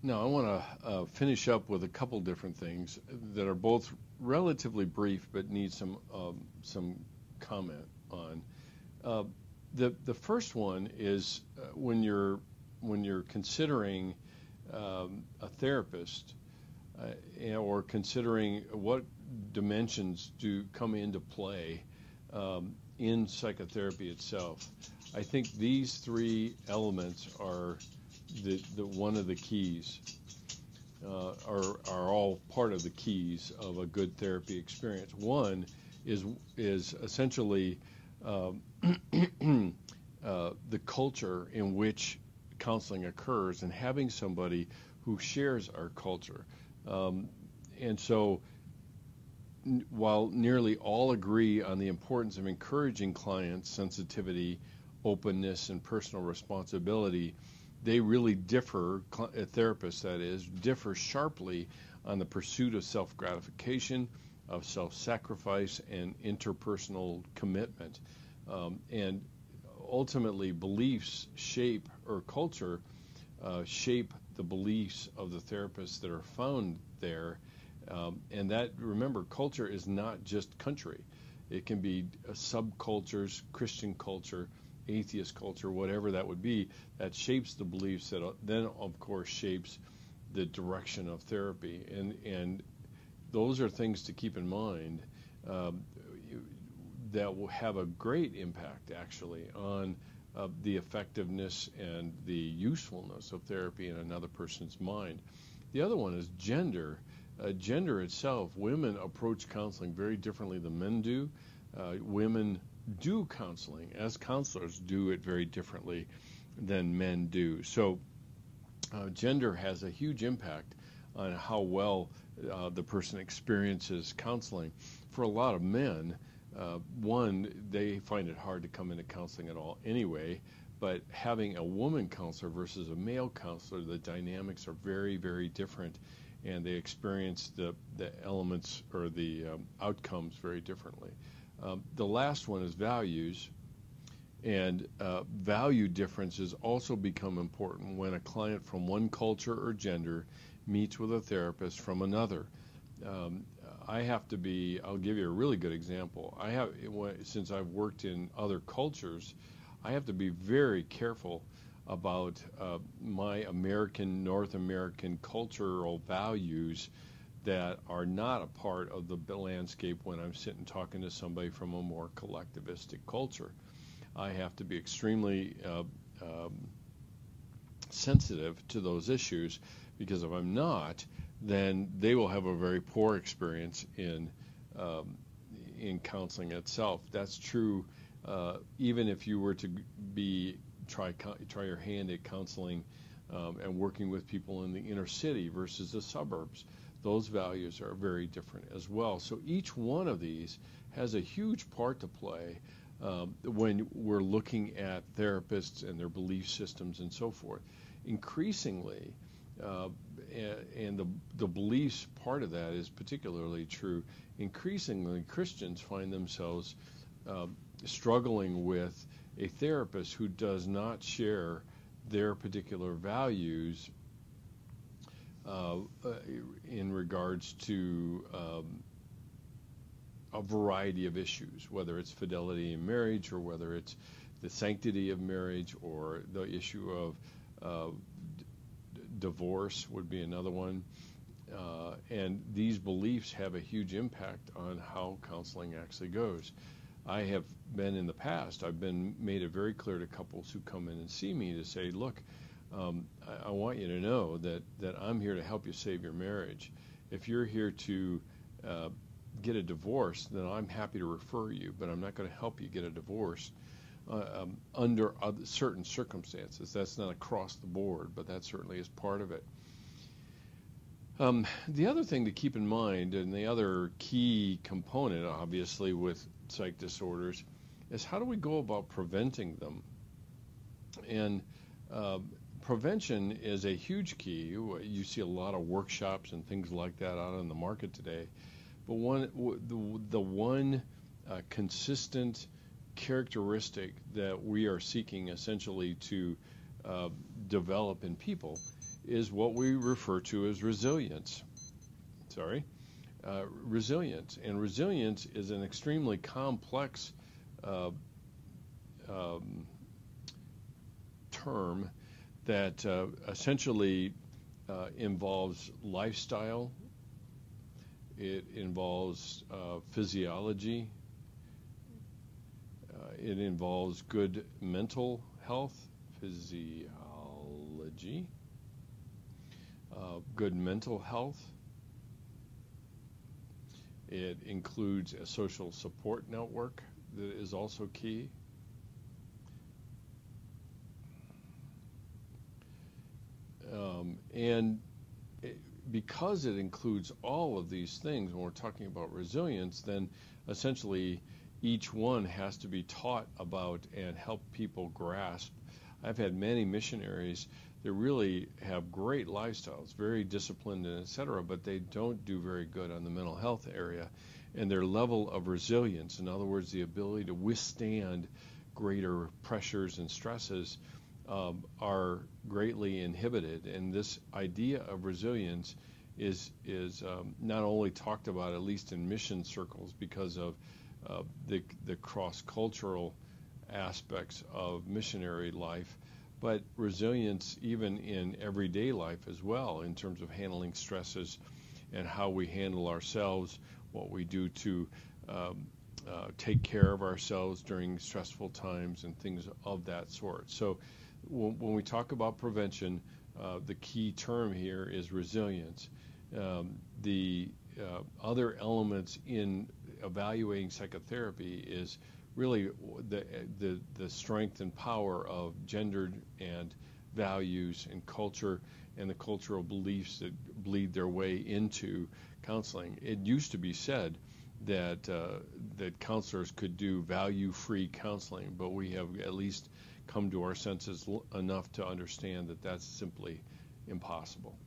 Now, I want to finish up with a couple different things that are both relatively brief but need some comment on. Uh, the first one is when you're considering a therapist or considering what dimensions do come into play in psychotherapy itself. I think these three elements are the one of the keys, are all part of the keys of a good therapy experience. One is essentially the culture in which counseling occurs and having somebody who shares our culture. And so while nearly all agree on the importance of encouraging clients' sensitivity, openness, and personal responsibility, they really differ, therapists that is, differ sharply on the pursuit of self-gratification, of self-sacrifice, and interpersonal commitment. And ultimately, beliefs shape, or culture shape the beliefs of the therapists that are found there. And that, remember, culture is not just country. It can be subcultures, Christian culture, atheist culture, whatever that would be, that shapes the beliefs that then, of course, shapes the direction of therapy. And those are things to keep in mind that will have a great impact, actually, on the effectiveness and the usefulness of therapy in another person's mind. The other one is gender. Gender itself, women approach counseling very differently than men do. Women do counseling as counselors do it very differently than men do. So gender has a huge impact on how well the person experiences counseling. For a lot of men, one, they find it hard to come into counseling at all anyway, but having a woman counselor versus a male counselor, the dynamics are very, very different, and they experience the elements or the outcomes very differently. The last one is values, and value differences also become important when a client from one culture or gender meets with a therapist from another. I'll give you a really good example. Since I've worked in other cultures, I have to be very careful about my North American cultural values that are not a part of the landscape when I'm sitting talking to somebody from a more collectivistic culture. I have to be extremely sensitive to those issues, because if I'm not, then they will have a very poor experience in counseling itself. That's true even if you were to try your hand at counseling and working with people in the inner city versus the suburbs. Those values are very different as well. So each one of these has a huge part to play when we're looking at therapists and their belief systems and so forth. Increasingly, and the beliefs part of that is particularly true, increasingly Christians find themselves struggling with a therapist who does not share their particular values in regards to a variety of issues, whether it's fidelity in marriage, or whether it's the sanctity of marriage, or the issue of divorce would be another one. And these beliefs have a huge impact on how counseling actually goes. I have been in the past, I've made it very clear to couples who come in and see me to say, look, I want you to know that I'm here to help you save your marriage. If you're here to get a divorce, then I'm happy to refer you, but I'm not going to help you get a divorce under certain circumstances. That's not across the board, but that certainly is part of it. The other thing to keep in mind, and the other key component, obviously, with psych disorders, is how do we go about preventing them? And prevention is a huge key. You see a lot of workshops and things like that out on the market today. But the one consistent characteristic that we are seeking essentially to develop in people is what we refer to as resilience. Resilience. And resilience is an extremely complex uh, term that essentially involves lifestyle, it involves physiology, it involves good mental health, physiology, good mental health. It includes a social support network that is also key. And because it includes all of these things, when we're talking about resilience, then essentially each one has to be taught about and help people grasp. I've had many missionaries that really have great lifestyles, very disciplined and et cetera, but they don't do very good on the mental health area. And their level of resilience, in other words, the ability to withstand greater pressures and stresses, are greatly inhibited. And this idea of resilience is not only talked about, at least in mission circles, because of the cross-cultural aspects of missionary life, but resilience even in everyday life as well, in terms of handling stresses and how we handle ourselves, what we do to take care of ourselves during stressful times and things of that sort. So when we talk about prevention, the key term here is resilience. The other elements in evaluating psychotherapy is really the strength and power of gendered and values and culture and the cultural beliefs that bleed their way into counseling. It used to be said that that counselors could do value-free counseling, but we have at least come to our senses enough to understand that that's simply impossible.